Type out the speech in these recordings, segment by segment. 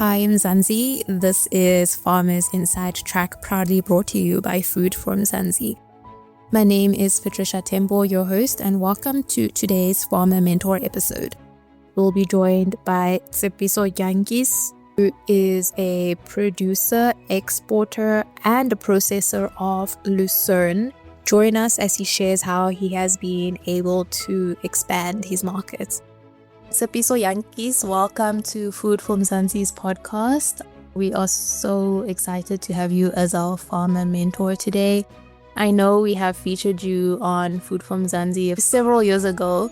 Hi, I'm Zanzi. This is Farmers Inside Track, proudly brought to you by Food from Zanzi. My name is Patricia Tembo, your host, and welcome to today's Farmer Mentor episode. We'll be joined by Tshepiso Jantjies, who is a producer, exporter, and a processor of lucerne. Join us as he shares how he has been able to expand his markets. Tshepiso Jantjies, welcome to Food from Zanzi's podcast. We are so excited to have you as our farmer mentor today. I know we have featured you on Food from Zanzi several years ago,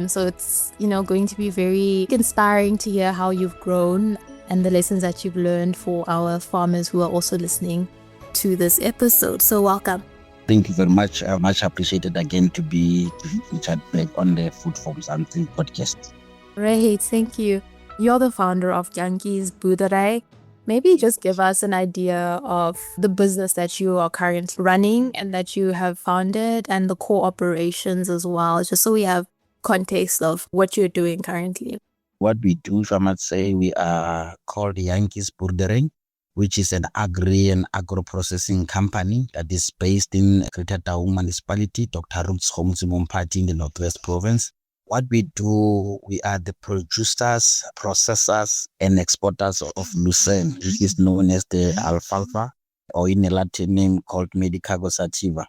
so it's going to be very inspiring to hear how you've grown and the lessons that you've learned for our farmers who are also listening to this episode. So welcome. Thank you very much. Much appreciated again to be featured back on the Food from Zanzi podcast. Great, thank you. You're the founder of Jantjies Boerdery. Maybe just give us an idea of the business that you are currently running and that you have founded, and the core operations as well, just so we have context of what you're doing currently. What we do, if I might say, we are called Jantjies Boerdery, which is an and agro-processing company that is based in Greater Taung municipality, Dr. Roots Homes Party in the Northwest Province. What we do, we are the producers, processors, and exporters of lucerne, which is known as the alfalfa, or in a Latin name called Medicago sativa.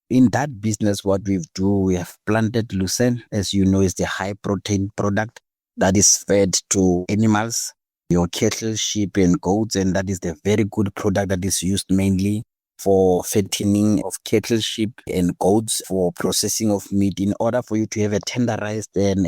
In that business, what we do, we have planted lucerne, as you know, is the high protein product that is fed to animals, your cattle, sheep, and goats, and that is the very good product that is used mainly for fattening of cattle, sheep, and goats, for processing of meat. In order for you to have a tenderized and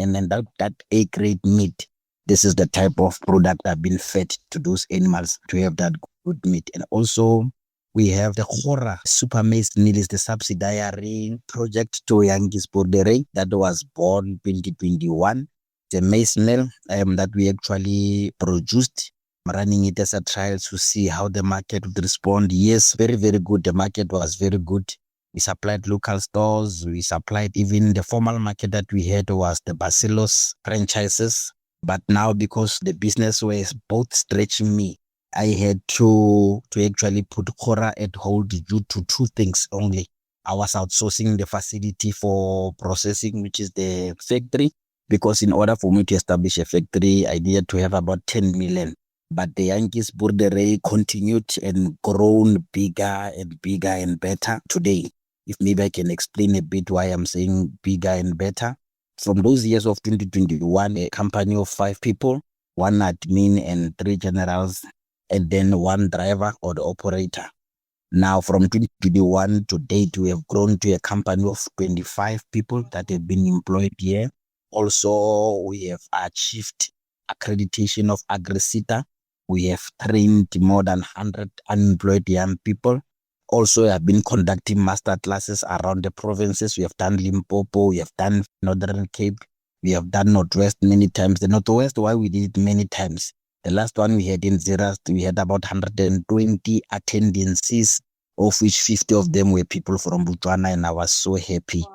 that A-grade meat, this is the type of product that have been fed to those animals to have that good meat. And also, we have the Khora Super Maize Meal, is the subsidiary project to Jantjies Boerdery that was born 2021. The maize meal that we actually produced, running it as a trial to see how the market would respond. Yes, very, very good. The market was very good. We supplied local stores. We supplied even the formal market that we had was the Bacillus franchises. But now, because the business was both stretching me, I had to actually put Khora at hold due to two things only. I was outsourcing the facility for processing, which is the factory, because in order for me to establish a factory, I needed to have about 10 million. But the Jantjies Boerdery continued and grown bigger and bigger and better today. If maybe I can explain a bit why I'm saying bigger and better. From those years of 2021, a company of 5 people, 1 admin and 3 generals, and then 1 driver or the operator. Now from 2021 to date, we have grown to a company of 25 people that have been employed here. Also, we have achieved accreditation of AgriSeta. We have trained more than 100 unemployed young people. Also, we have been conducting master classes around the provinces. We have done Limpopo, we have done Northern Cape, we have done Northwest many times. The Northwest, why we did it many times. The last one we had in Zerast, we had about 120 attendances, of which 50 of them were people from Botswana, and I was so happy.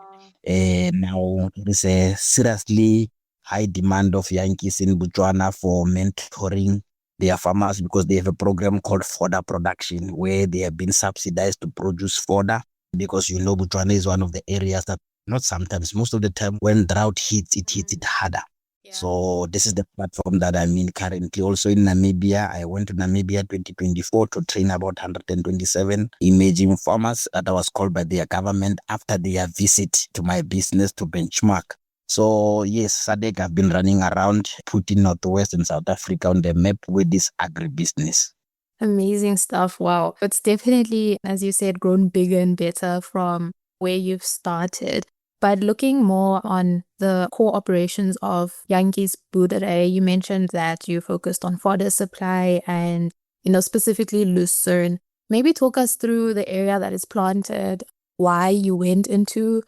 Now, there is a seriously high demand of Jantjies in Botswana for mentoring their farmers, because they have a program called fodder production, where they have been subsidized to produce fodder, because Botswana is one of the areas that, not sometimes, most of the time when drought hits, it hits it harder. Yeah. So this is the platform that I'm in currently. Also in Namibia, I went to Namibia 2024 to train about 127 emerging farmers that I was called by their government after their visit to my business to benchmark. So yes, SADC, I've been running around, putting Northwest and South Africa on the map with this agribusiness. Amazing stuff. Wow. It's definitely, as you said, grown bigger and better from where you've started. But looking more on the core operations of Jantjies Boerdery, you mentioned that you focused on fodder supply and, specifically lucerne. Maybe talk us through the area that is planted, why you went into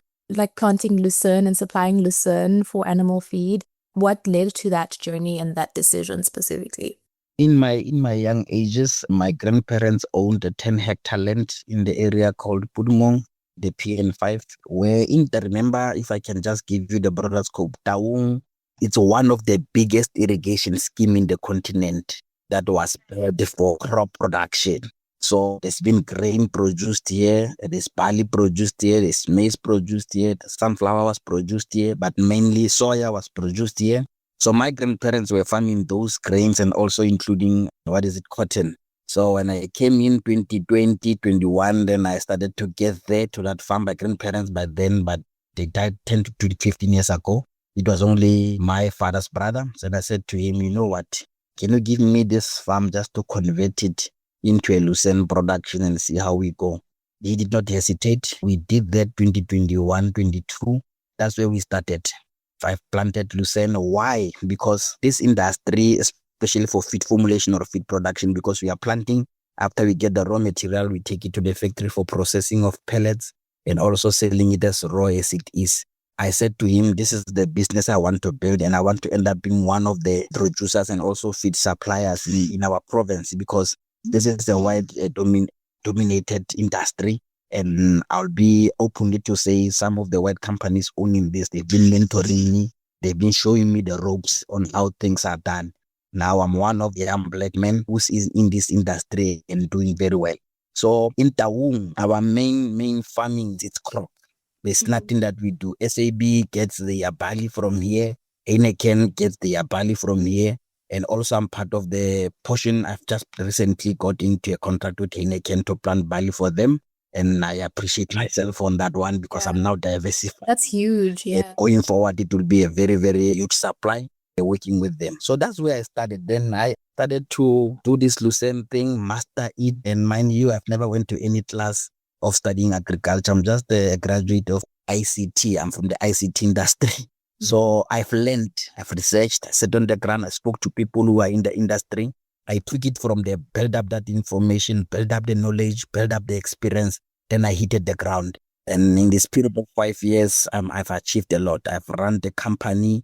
planting lucerne and supplying lucerne for animal feed. What led to that journey and that decision specifically? In my young ages, my grandparents owned a 10-hectare land in the area called Pudumong, the PN5, where remember, if I can just give you the broader scope, Taung, it's one of the biggest irrigation scheme in the continent. that was built for crop production. So there's been grain produced here, there's barley produced here, there's maize produced here, the sunflower was produced here, but mainly soya was produced here. So my grandparents were farming those grains and also including, cotton. So when I came in 2020, 21, then I started to get there to that farm. My grandparents but they died 10 to 15 years ago. It was only my father's brother. So I said to him, you know what, can you give me this farm just to convert it into a lucerne production and see how we go? He did not hesitate. We did that 2021, 22. That's where we started. I've planted lucerne. Why? Because this industry, especially for feed formulation or feed production, because we are planting, after we get the raw material, we take it to the factory for processing of pellets and also selling it as raw as it is. I said to him, this is the business I want to build, and I want to end up being one of the producers and also feed suppliers in our province, because this is a wide dominated industry. And I'll be openly to say some of the white companies owning this, they've been mentoring me. They've been showing me the ropes on how things are done. Now I'm one of the young black men who's in this industry and doing very well. So in Taung, our main farming is crop. There's nothing that we do. SAB gets their barley from here. Heineken gets their barley from here. And also I'm part of the portion. I've just recently got into a contract with Heineken to plant barley for them. And I appreciate myself on that one because I'm now diversified. That's huge, yeah. Going forward, it will be a very, very huge supply working with them. So that's where I started. Then I started to do this lucerne thing, master it. And mind you, I've never went to any class of studying agriculture. I'm just a graduate of ICT. I'm from the ICT industry. So I've learned, I've researched, I sat on the ground, I spoke to people who are in the industry. I took it from there, build up that information, build up the knowledge, build up the experience. Then I hit the ground. And in this period of 5 years, I've achieved a lot. I've run the company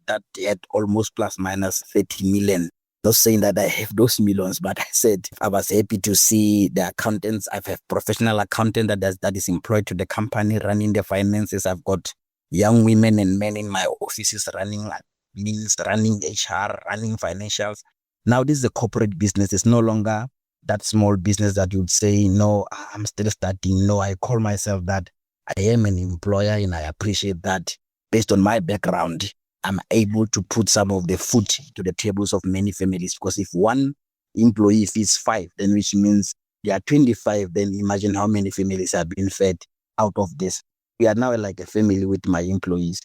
that had almost plus minus 30 million. Not saying that I have those millions, but I said I was happy to see the accountants. I have professional accountant that is employed to the company running the finances. I've got young women and men in my offices running means running HR, running financials. Now this is a corporate business. It's no longer that small business that you'd say, no, I'm still starting. No, I call myself that. I am an employer and I appreciate that. Based on my background, I'm able to put some of the food to the tables of many families, because if one employee feeds 5, then which means there are 25, then imagine how many families have been fed out of this. We are now like a family with my employees.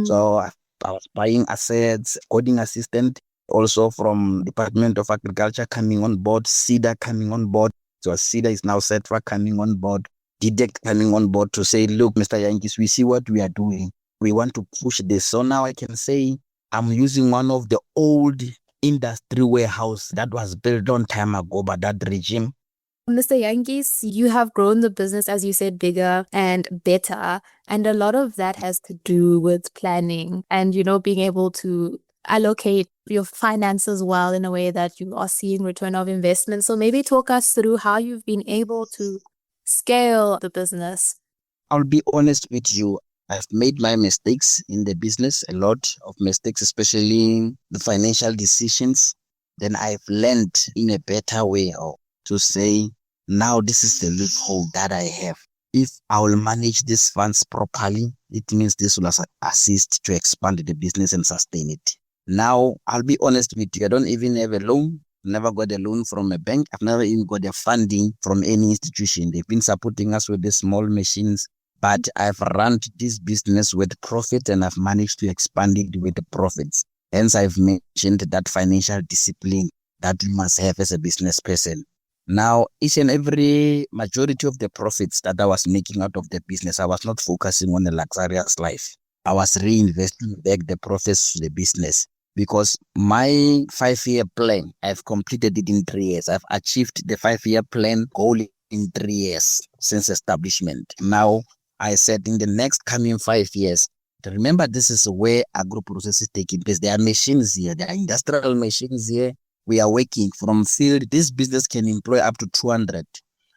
So I was buying assets, coding assistant, also from Department of Agriculture coming on board, CEDA coming on board. So CEDA is now CETRA coming on board, DDEC coming on board to say, look, Mr. Jantjies, we see what we are doing. We want to push this. So now I can say I'm using one of the old industry warehouse that was built long time ago by that regime. Mr. Jantjies, you have grown the business, as you said, bigger and better. And a lot of that has to do with planning and, being able to allocate your finances well in a way that you are seeing return of investment. So maybe talk us through how you've been able to scale the business. I'll be honest with you. I've made my mistakes in the business, a lot of mistakes, especially the financial decisions. Then I've learned in a better way to say, now this is the loophole that I have. If I will manage these funds properly, it means this will assist to expand the business and sustain it. Now, I'll be honest with you, I don't even have a loan. Never got a loan from a bank. I've never even got a funding from any institution. They've been supporting us with the small machines. But I've run this business with profit and I've managed to expand it with the profits. Hence, I've mentioned that financial discipline that you must have as a business person. Now, each and every majority of the profits that I was making out of the business, I was not focusing on a luxurious life. I was reinvesting back the profits to the business, because my 5-year plan, I've completed it in 3 years. I've achieved the 5-year plan goal in 3 years since establishment. Now, I said in the next coming 5 years, remember this is where agro-processing is taking place. There are machines here, there are industrial machines here. We are working from field. This business can employ up to 200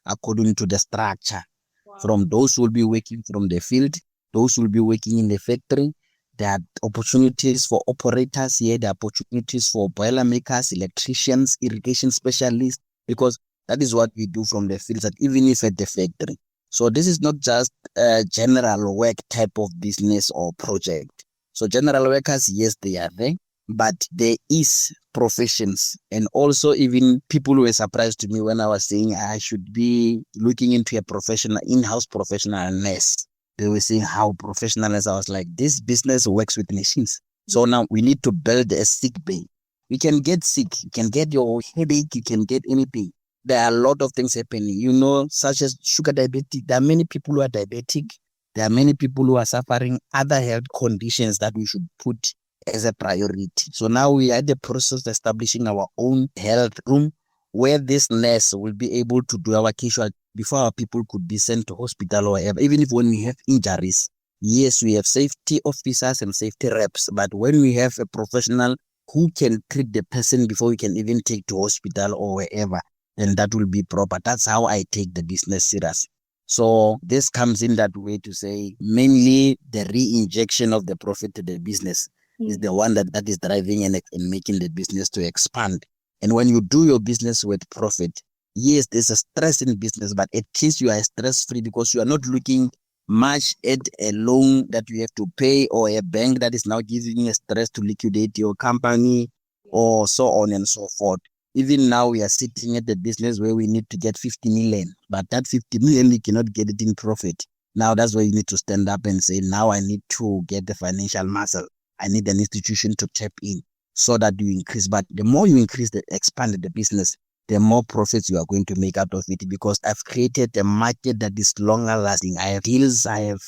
according to the structure. Wow. From those who will be working from the field, those who will be working in the factory, There are opportunities for operators here. There are opportunities for boiler makers, electricians, irrigation specialists, because that is what we do from the fields, that even if at the factory. So this is not just a general work type of business or project. So general workers, yes, they are there, but there is professions, and also even people were surprised to me when I was saying I should be looking into a professional, in-house professional nurse. They were saying how professional is. I was like, this business works with machines. So now we need to build a sick bay. You can get sick, you can get your headache, you can get anything. There are a lot of things happening, such as sugar diabetes. There are many people who are diabetic. There are many people who are suffering other health conditions that we should put as a priority. So now we are at the process of establishing our own health room where this nurse will be able to do our casual before our people could be sent to hospital or whatever. Even if when we have injuries, yes, we have safety officers and safety reps, but when we have a professional who can treat the person before we can even take to hospital or wherever, then that will be proper. That's how I take the business serious. So this comes in that way to say mainly the re-injection of the profit to the business is the one that is driving and making the business to expand. And when you do your business with profit, yes, there's a stress in business, but at least you are stress-free because you are not looking much at a loan that you have to pay or a bank that is now giving you a stress to liquidate your company or so on and so forth. Even now we are sitting at the business where we need to get 50 million, but that 50 million, we cannot get it in profit. Now that's where you need to stand up and say, now I need to get the financial muscle. I need an institution to tap in so that you increase. But the more you expand the business, the more profits you are going to make out of it, because I've created a market that is longer lasting. I have deals, I have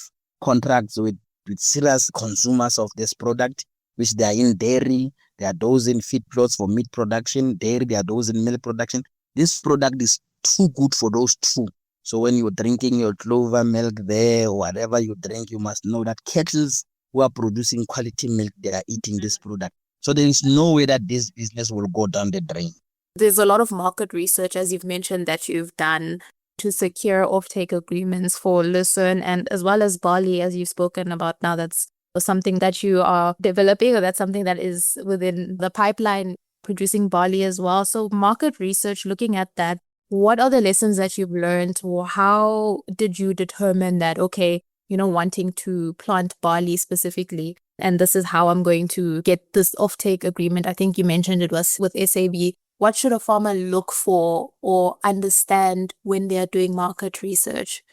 contracts with serious consumers of this product, which they are in dairy, there are those in feed plots for meat production, dairy, there are those in milk production. This product is too good for those two. So when you're drinking your clover milk there or whatever you drink, you must know that cattle who are producing quality milk, they are eating this product. So there is no way that this business will go down the drain. There's a lot of market research, as you've mentioned, that you've done to secure offtake agreements for lucerne and as well as barley, as you've spoken about now. That's something that you are developing, or that's something that is within the pipeline, producing barley as well. So market research, looking at that, what are the lessons that you've learned, or how did you determine that, okay, wanting to plant barley specifically, and this is how I'm going to get this offtake agreement? I think you mentioned it was with SAB. What should a farmer look for or understand when they are doing market research?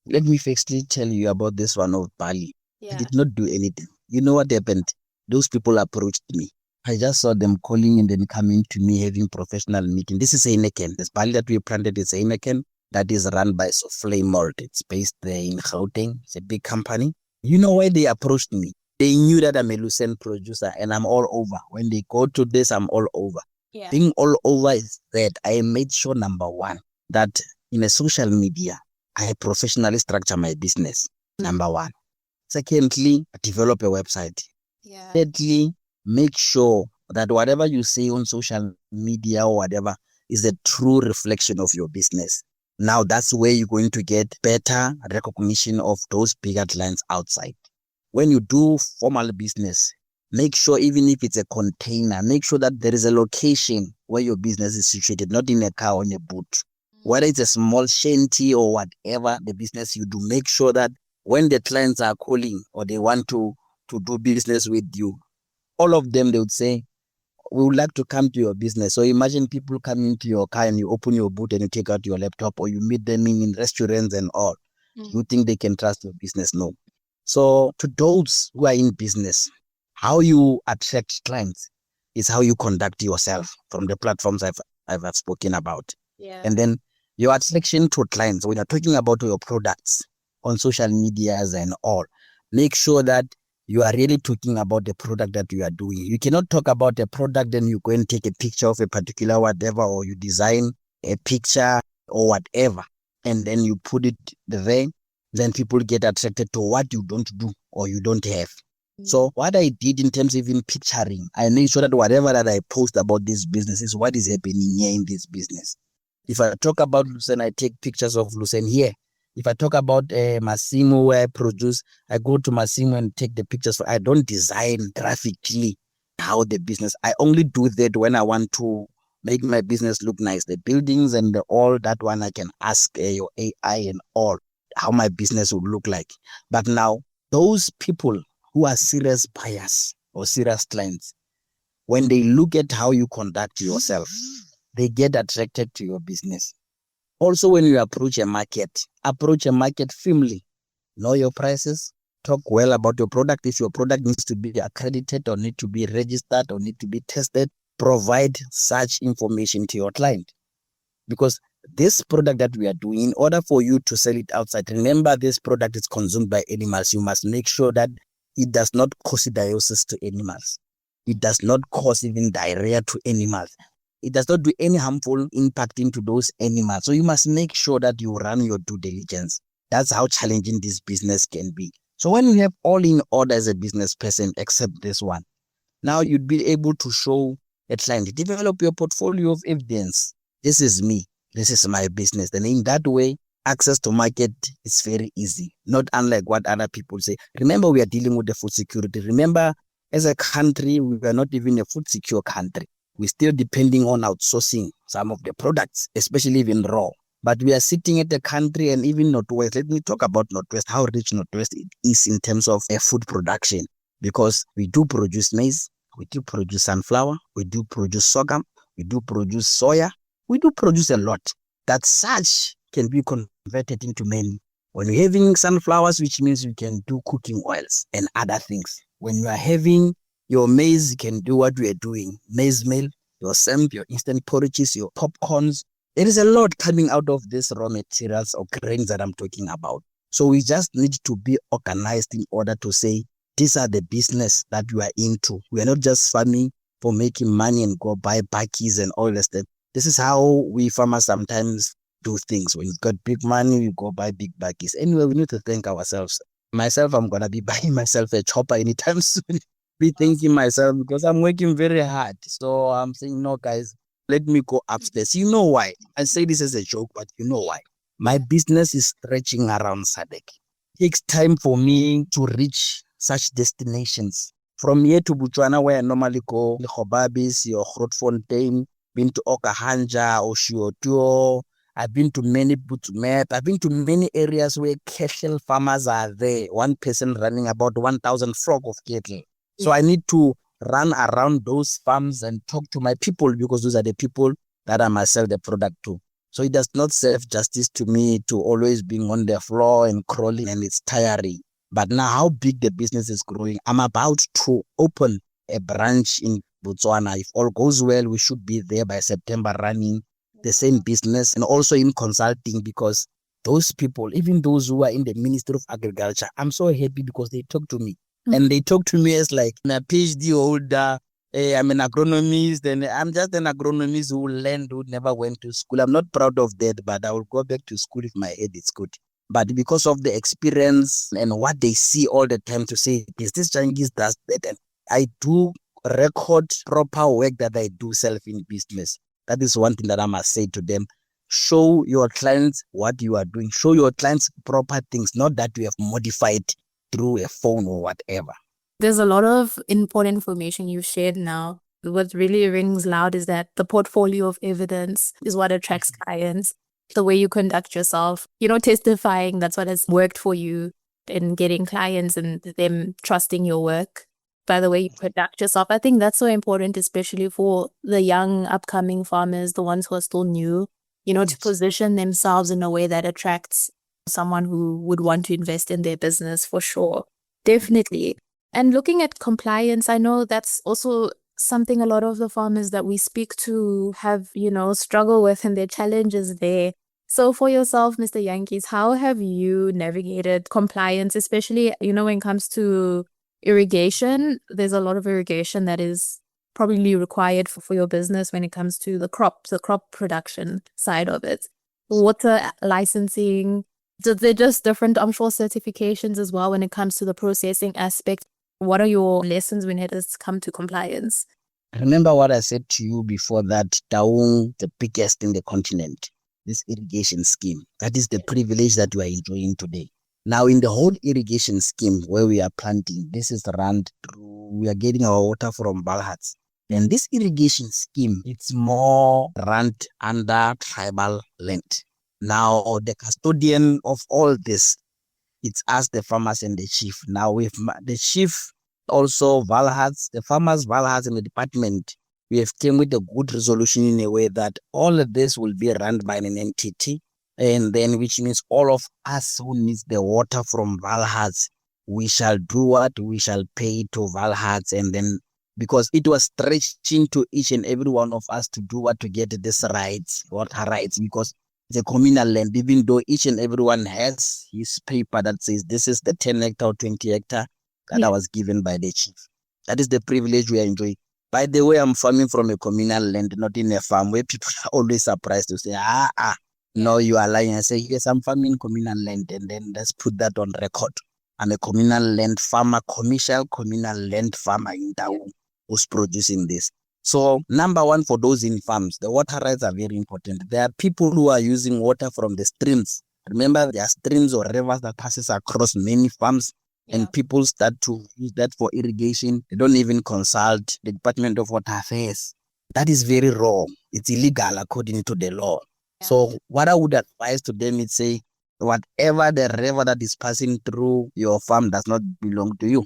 Let me firstly tell you about this one of barley. Yeah. I did not do anything. You know what happened? Those people approached me. I just saw them calling and then coming to me having professional meeting. This is Heineken. This barley that we planted is Heineken that is run by Souffle Malt. It's based there in Gauteng. It's a big company. You know why they approached me? They knew that I'm a lucerne producer and I'm all over. When they go to this, I'm all over. Yeah. Being all over is that I made sure, number one, that in a social media, I professionally structure my business, number one. Secondly, develop a website. Yeah. Thirdly, make sure that whatever you say on social media or whatever is a true reflection of your business. Now, that's where you're going to get better recognition of those bigger clients outside. When you do formal business, make sure, even if it's a container, make sure that there is a location where your business is situated, not in a car or in a boot. Whether it's a small shanty or whatever the business you do, make sure that when the clients are calling or they want to do business with you, all of them, they would say, we would like to come to your business. So imagine people coming to your car and you open your boot and you take out your laptop, or you meet them in restaurants and all. You think they can trust your business? No. So to those who are in business, how you attract clients is how you conduct yourself from the platforms I've spoken about. Yeah. And then your attraction to clients, when you're talking about your products on social medias and all, make sure that you are really talking about the product that you are doing. You cannot talk about a product, then you go and take a picture of a particular whatever, or you design a picture or whatever, and then you put it there. Then people get attracted to what you don't do or you don't have. So what I did in terms of even picturing, I made sure that whatever that I post about this business is what is happening here in this business. If I talk about lucerne, I take pictures of lucerne here. If I talk about Massimo where I produce, I go to Massimo and take the pictures. I don't design graphically how the business, I only do that when I want to make my business look nice. The buildings and all that one, I can ask your AI and all how my business would look like. But now, those people who are serious buyers or serious clients, when they look at how you conduct yourself, they get attracted to your business. Also, when you approach a market firmly. Know your prices. Talk well about your product. If your product needs to be accredited or need to be registered or need to be tested, provide such information to your client. Because this product that we are doing, in order for you to sell it outside, remember this product is consumed by animals. You must make sure that it does not cause coccidiosis to animals. It does not cause even diarrhea to animals. It does not do any harmful impact into those animals. So you must make sure that you run your due diligence. That's how challenging this business can be. So when you have all in order as a business person, except this one, now you'd be able to show a client, develop your portfolio of evidence. This is me. This is my business. And in that way, access to market is very easy, not unlike what other people say. Remember, we are dealing with the food security. Remember, as a country, we are not even a food secure country. We're still depending on outsourcing some of the products, especially even raw. But we are sitting at the country and even Northwest. Let me talk about Northwest, how rich Northwest it is in terms of food production. Because we do produce maize, we do produce sunflower, we do produce sorghum, we do produce soya, we do produce a lot that such can be converted into many. When you're having sunflowers, which means you can do cooking oils and other things. When you are having your maize, you can do what we are doing. Maize meal, your semp, your instant porridges, your popcorns. There is a lot coming out of these raw materials or grains that I'm talking about. So we just need to be organized in order to say, these are the business that we are into. We are not just farming for making money and go buy bakkies and all that stuff. This is how we farmers sometimes do things. When you've got big money, we go buy big bakkies. Anyway, we need to thank ourselves. Myself, I'm going to be buying myself a chopper anytime soon. Be thanking myself because I'm working very hard. So I'm saying, no, guys, let me go upstairs. You know why? I say this as a joke, but you know why? My business is stretching around SADC. It takes time for me to reach such destinations. From here to Botswana, where I normally go, Lekgobabis, or Grootfontein, been to Okahanja, Oshiotuo. I've been to many Botsmap. I've been to many areas where cattle farmers are there. One person running about 1,000 flock of cattle. So I need to run around those farms and talk to my people because those are the people that I must sell the product to. So it does not serve justice to me to always being on the floor and crawling, and it's tiring. But now how big the business is growing, I'm about to open a branch in Botswana. If all goes well, we should be there by September running the same business and also in consulting because those people, even those who are in the Ministry of Agriculture, I'm so happy because they talk to me. And they talk to me as like I'm a PhD holder, I'm an agronomist, and I'm just an agronomist who learned, who never went to school. I'm not proud of that, but I will go back to school if my head is good. But because of the experience and what they see all the time to say, this Jantjies does that. And I do record proper work that I do self in business. That is one thing that I must say to them. Show your clients what you are doing. Show your clients proper things, not that you have modified through a phone or whatever. There's a lot of important information you've shared now. What really rings loud is that the portfolio of evidence is what attracts clients. The way you conduct yourself, testifying, that's what has worked for you in getting clients and them trusting your work. By the way you conduct yourself, I think that's so important, especially for the young upcoming farmers, the ones who are still new, to position themselves in a way that attracts someone who would want to invest in their business for sure. Definitely. And looking at compliance, I know that's also something a lot of the farmers that we speak to have, struggle with, and their challenges there. So for yourself, Mr. Jantjies, how have you navigated compliance, especially, when it comes to irrigation? There's a lot of irrigation that is probably required for your business when it comes to the crop production side of it. Water licensing, they're just different, I'm sure, certifications as well when it comes to the processing aspect. What are your lessons when it has come to compliance? Remember what I said to you before that Taung, the biggest in the continent. this irrigation scheme. That is the privilege that we are enjoying today. Now, in the whole irrigation scheme where we are planting, this is run through, we are getting our water from balhats. And this irrigation scheme, it's more run under tribal land. Now, the custodian of all this, it's us, the farmers and the chief. Now, with the chief, also Valhats, the farmers, Valhats and the department, we have came with a good resolution in a way that all of this will be run by an entity, and then which means all of us who needs the water from Valhats, we shall do what? We shall pay to Valhats, and then because it was stretching to each and every one of us to do what? To get this rights, water rights, because the communal land, even though each and everyone has his paper that says this is the 10 hectare or 20 hectare that I was given by the chief. That is the privilege we are enjoying. By the way, I'm farming from a communal land, not in a farm, where people are always surprised to say, no, you are lying. I say, yes, I'm farming communal land, and then let's put that on record. I'm a communal land farmer, commercial communal land farmer in Taung who's producing this. So, number one, for those in farms, the water rights are very important. There are people who are using water from the streams. Remember, there are streams or rivers that passes across many farms, and people start to use that for irrigation. They don't even consult the Department of Water Affairs. That is very wrong. It's illegal according to the law. So, what I would advise to them is say, whatever the river that is passing through your farm does not belong to you.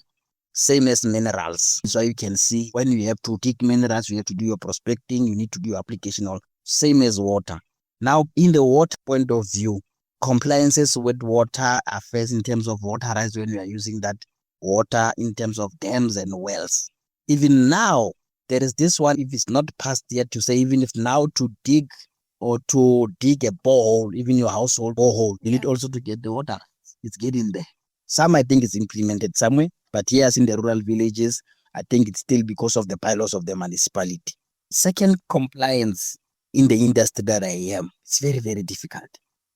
Same as minerals. So you can see when you have to dig minerals, you have to do your prospecting, you need to do your application. All same as water. Now, in the water point of view, compliances with water affairs in terms of water rights when you are using that water in terms of dams and wells. Even now, there is this one, if it's not passed yet, to say even if now to dig or to dig a borehole, even your household borehole, you need also to get the water. It's getting there. Some I think it's implemented somewhere, but yes, in the rural villages, I think it's still because of the bylaws of the municipality. Second, compliance in the industry that I am. It's very, very difficult.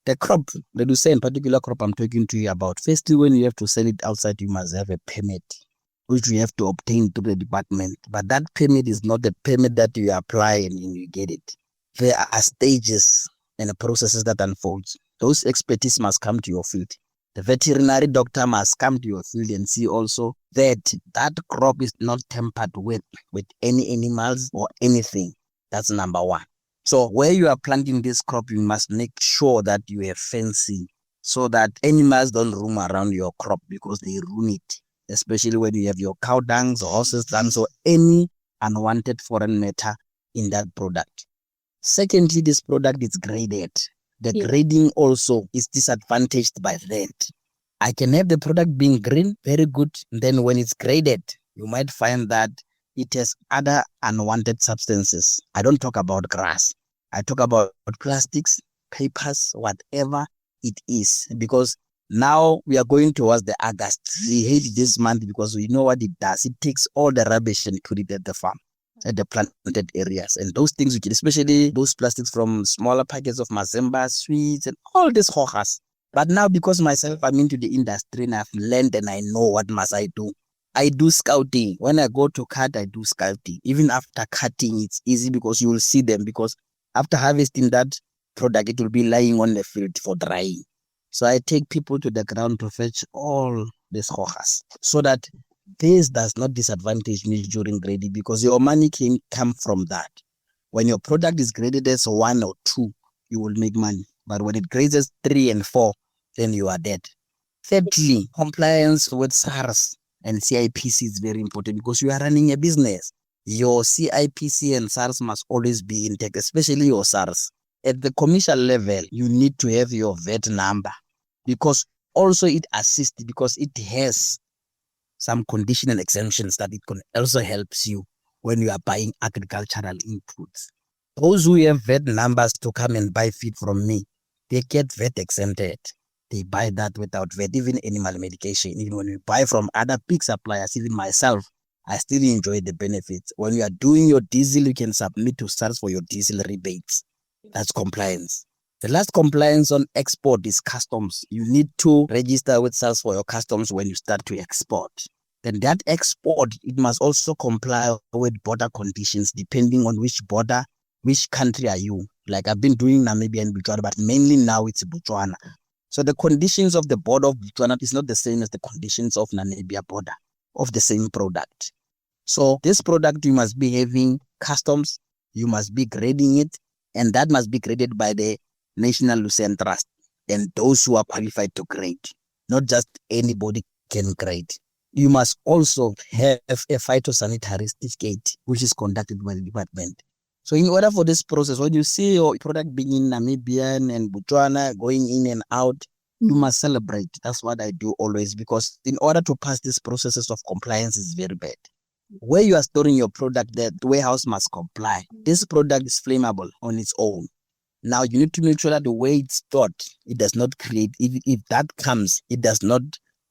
The crop, the lucerne particular crop I'm talking to you about, firstly, when you have to sell it outside, you must have a permit, which you have to obtain through the department. But that permit is not the permit that you apply and you get it. There are stages and processes that unfold. Those expertise must come to your field. The veterinary doctor must come to your field and see also that that crop is not tampered with any animals or anything. That's number one. So where you are planting this crop, you must make sure that you have fencing so that animals don't roam around your crop because they ruin it, especially when you have your cow dungs or horses dungs or any unwanted foreign matter in that product. Secondly, this product is graded. The grading also is disadvantaged by that. I can have the product being green, very good. Then when it's graded, you might find that it has other unwanted substances. I don't talk about grass. I talk about plastics, papers, whatever it is. Because now we are going towards the August. We hate this month because we know what it does. It takes all the rubbish and put it at the farm, at the planted areas. And those things, especially those plastics from smaller packets of mazemba, sweets, and all these hojas. But now, because myself, I'm into the industry and I've learned and I know what must I do. I do scouting. When I go to cut, I do scouting. Even after cutting, it's easy because you will see them. Because after harvesting that product, it will be lying on the field for drying. So I take people to the ground to fetch all these hojas so that this does not disadvantage me during grading because your money can come from that. When your product is graded as 1 or 2, you will make money. But when it grades as 3 and 4, then you are dead. Thirdly, compliance with SARS and CIPC is very important because you are running a business. Your CIPC and SARS must always be intact, especially your SARS. At the commercial level, you need to have your VAT number because also it assists because it has some conditional exemptions that it can also helps you when you are buying agricultural inputs. Those who have VAT numbers to come and buy feed from me, they get VAT exempted. They buy that without VAT, even animal medication. Even when you buy from other big suppliers, even myself, I still enjoy the benefits. When you are doing your diesel, you can submit to SARS for your diesel rebates. That's compliance. The last compliance on export is customs. You need to register with SARS for your customs when you start to export. Then that export, it must also comply with border conditions depending on which border, which country are you. Like I've been doing Namibia and Botswana, but mainly now it's Botswana. So the conditions of the border of Botswana is not the same as the conditions of Namibia border of the same product. So this product, you must be having customs, you must be grading it, and that must be graded by the National Lucerne Trust and those who are qualified to grade. Not just anybody can grade. You must also have a phytosanitary certificate, which is conducted by the department. So in order for this process, when you see your product being in Namibia and Botswana, going in and out, you must celebrate. That's what I do always, because in order to pass these processes of compliance is very bad. Where you are storing your product, the warehouse must comply. This product is flammable on its own. Now you need to make sure that the way it's stored, it does not create, if that comes, it does not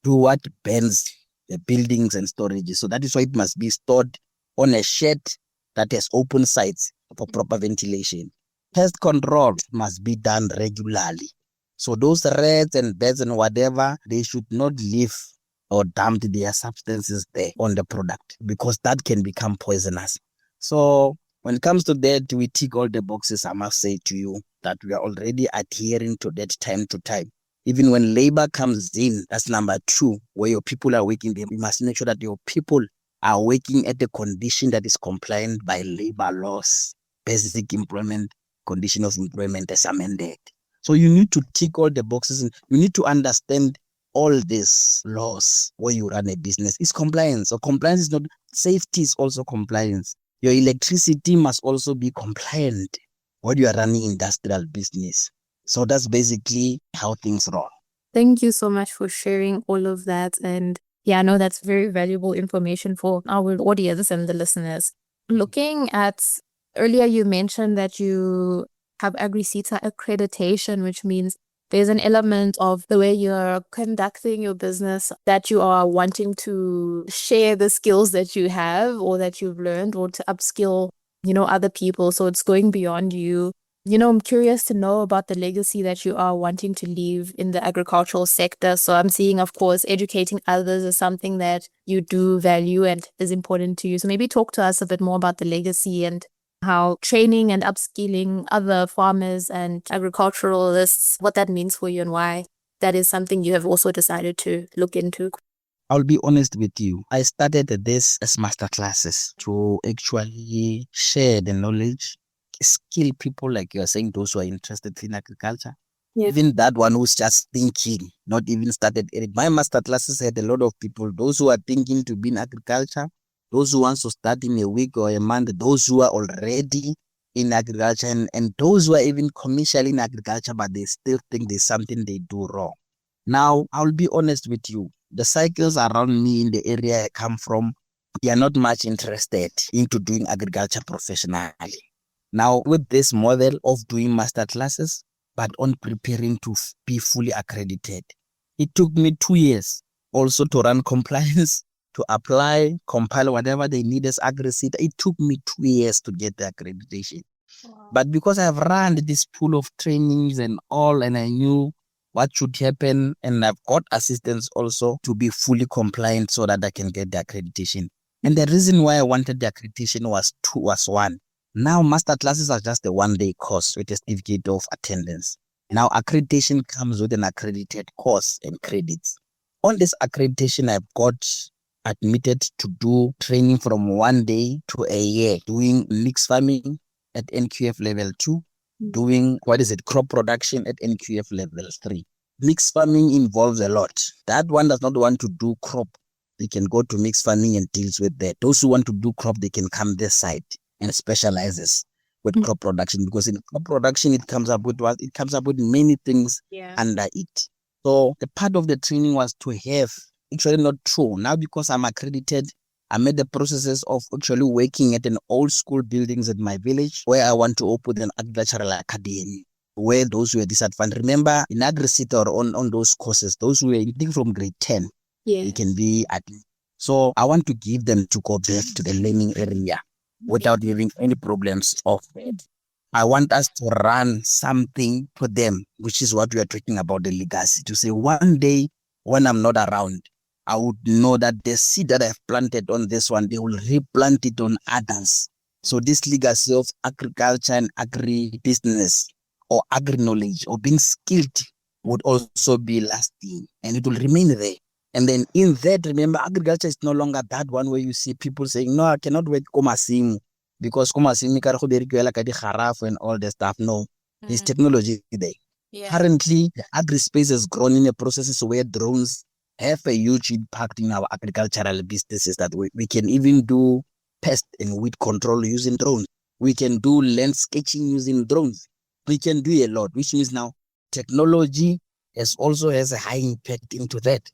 do what burns the buildings and storages. So that is why it must be stored on a shed that has open sides for proper ventilation. Pest control must be done regularly. So those rats and birds and whatever, they should not live or dump their substances there on the product, because that can become poisonous. So when it comes to that, we tick all the boxes. I must say to you that we are already adhering to that time to time. Even when labor comes in, that's number 2, where your people are working, you must make sure that your people are working at a condition that is compliant by labor laws, basic employment, condition of employment as amended. So you need to tick all the boxes, and you need to understand all these laws where you run a business. It's compliance. So compliance is not, safety is also compliance. Your electricity must also be compliant when you are running industrial business. So that's basically how things roll. Thank you so much for sharing all of that. And yeah, I know that's very valuable information for our audience and the listeners. Looking at, earlier you mentioned that you have AgriSeta accreditation, which means there's an element of the way you're conducting your business that you are wanting to share the skills that you have or that you've learned, or to upskill, other people. So it's going beyond you. I'm curious to know about the legacy that you are wanting to leave in the agricultural sector. So I'm seeing, of course, educating others is something that you do value and is important to you. So maybe talk to us a bit more about the legacy and how training and upskilling other farmers and agriculturalists, what that means for you and why that is something you have also decided to look into. I'll be honest with you. I started this as master classes to actually share the knowledge, skill people like you are saying, those who are interested in agriculture. Yeah. Even that one who's just thinking, not even started. My master classes had a lot of people, those who are thinking to be in agriculture, those who want to start in a week or a month, those who are already in agriculture, and those who are even commercial in agriculture, but they still think there's something they do wrong. Now, I'll be honest with you. The cycles around me in the area I come from, they are not much interested into doing agriculture professionally. Now, with this model of doing master classes, but on preparing to be fully accredited, it took me 2 years also to run compliance, to apply, compile whatever they need as AgriSeta. It took me 2 years to get the accreditation. Wow. But because I've run this pool of trainings and all, and I knew what should happen, and I've got assistance also to be fully compliant so that I can get the accreditation. And the reason why I wanted the accreditation was one. Now master classes are just a 1-day course with a certificate of attendance. Now accreditation comes with an accredited course and credits. On this accreditation, I've got admitted to do training from 1 day to a year, doing mixed farming at NQF level 2, doing crop production at NQF level 3. Mixed farming involves a lot. That one does not want to do crop. They can go to mixed farming and deals with that. Those who want to do crop, they can come this side and specializes with crop production, because in crop production it comes up with many things under it. So the part of the training was to have, actually not true. Now because I'm accredited, I made the processes of actually working at an old school buildings at my village where I want to open an agricultural academy where those who were disadvantaged. Remember, in AgriSeta or on those courses, those who were anything from grade 10, they can be at. So I want to give them to go back to the learning area without having any problems of it. I want us to run something for them, which is what we are talking about, the legacy. To say one day when I'm not around, I would know that the seed that I've planted on this one, they will replant it on others. So this legacy of agriculture and agribusiness or agri-knowledge or being skilled would also be lasting and it will remain there. And then in that, remember, agriculture is no longer that one where you see people saying, no, I cannot work komasimu because komasimu ka re go berekiwela ka digarafu and all the stuff. No, there's technology there. Yeah. Currently, the agri-space has grown in a process where drones have a huge impact in our agricultural businesses that we can even do pest and weed control using drones. We can do land sketching using drones. We can do a lot, which means now technology also has a high impact into that.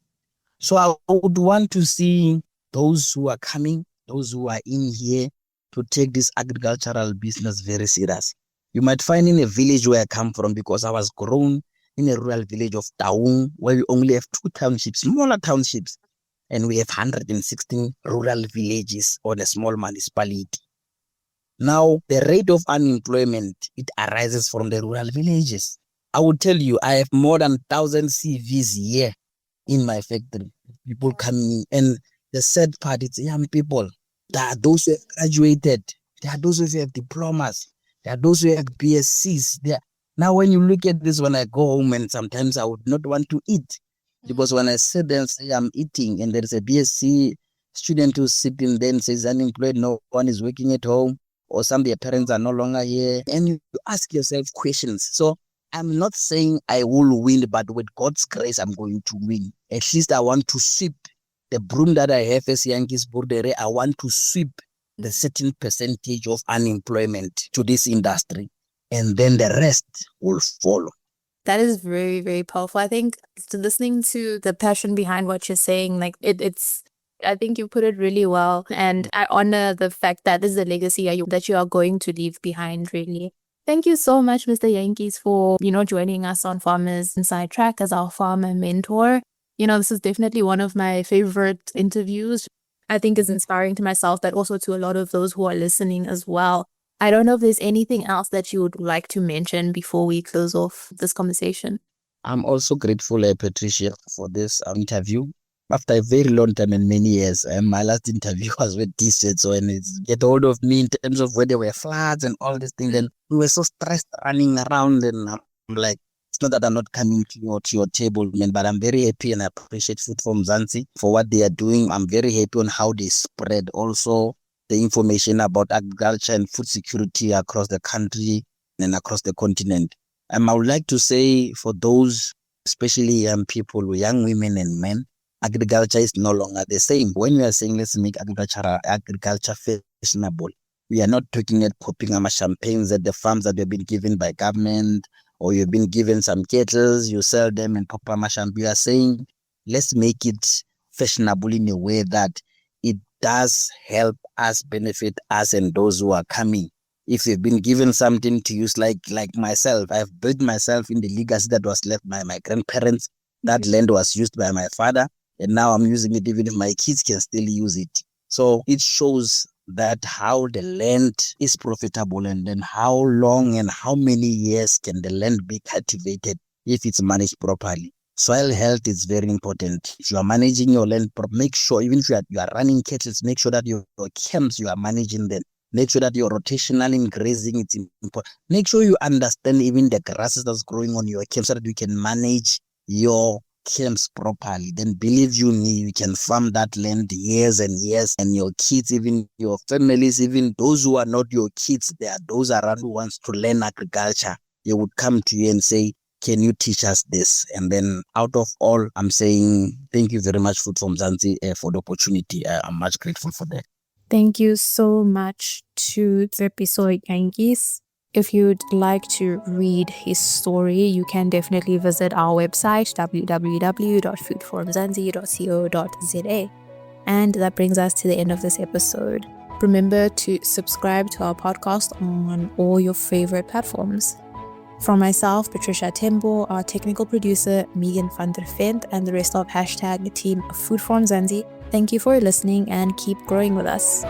So I would want to see those who are coming, those who are in here to take this agricultural business very serious. You might find in a village where I come from, because I was grown in a rural village of Taung, where we only have 2 townships, smaller townships, and we have 116 rural villages on a small municipality. Now, the rate of unemployment, it arises from the rural villages. I will tell you, I have more than 1,000 CVs here in my factory. People coming in, and the sad part, it's young people. There are those who have graduated. There are those who have diplomas. There are those who have BScs. Now, when you look at this, when I go home, and sometimes I would not want to eat, because when I sit there and say I'm eating, and there is a BSc student who's sitting there and says unemployed, no one is working at home, or some of their parents are no longer here, and you ask yourself questions. So I'm not saying I will win, but with God's grace, I'm going to win. At least I want to sweep the broom that I have as Jantjies Boerdery. I want to sweep the certain percentage of unemployment to this industry, and then the rest will follow. That is very, very powerful. I think listening to the passion behind what you're saying, like it's I think you put it really well. And I honor the fact that this is a legacy that you are going to leave behind, really. Thank you so much, Mr. Jantjies, for, joining us on Farmers Inside Track as our farmer mentor. This is definitely one of my favorite interviews. I think is inspiring to myself, but also to a lot of those who are listening as well. I don't know if there's anything else that you would like to mention before we close off this conversation. I'm also grateful, Patricia, for this interview. After a very long time and many years, my last interview was with T-Shirt, so and it's get hold of me in terms of where there were floods and all these things. And we were so stressed running around, and I'm like, it's not that I'm not coming to your table, man, but I'm very happy and I appreciate Food from Mzansi for what they are doing. I'm very happy on how they spread also the information about agriculture and food security across the country and across the continent. I would like to say for those, especially young people, young women and men, agriculture is no longer the same. When we are saying let's make agriculture fashionable, we are not talking at popping champagnes at the farms that have been given by government, or you've been given some kettles, you sell them and pop champagne. We are saying let's make it fashionable in a way that it does help us, benefit us and those who are coming. If you've been given something to use, like myself, I've built myself in the legacy that was left by my grandparents. That land was used by my father, and now I'm using it even if my kids can still use it. So it shows that how the land is profitable, and then how long and how many years can the land be cultivated if it's managed properly. Soil health is very important. If you are managing your land, make sure, even if you are running cattle, make sure that your camps, you are managing them. Make sure that you're rotational in grazing. It's important. Make sure you understand even the grasses that's growing on your camp so that you can manage your camps properly. Then believe you me, you can farm that land years and years, and your kids, even your families, even those who are not your kids, there are those around who wants to learn agriculture. They would come to you and say, can you teach us this? And then out of all, I'm saying thank you very much, Food from Mzansi, for the opportunity. I'm much grateful for that. Thank you so much to Tshepiso Jantjies. If you'd like to read his story, you can definitely visit our website, www.foodformzansi.co.za. And that brings us to the end of this episode. Remember to subscribe to our podcast on all your favorite platforms. From myself, Patricia Tembo, our technical producer, Megan van der Vent, and the rest of #team Food from Mzansi, thank you for listening and keep growing with us.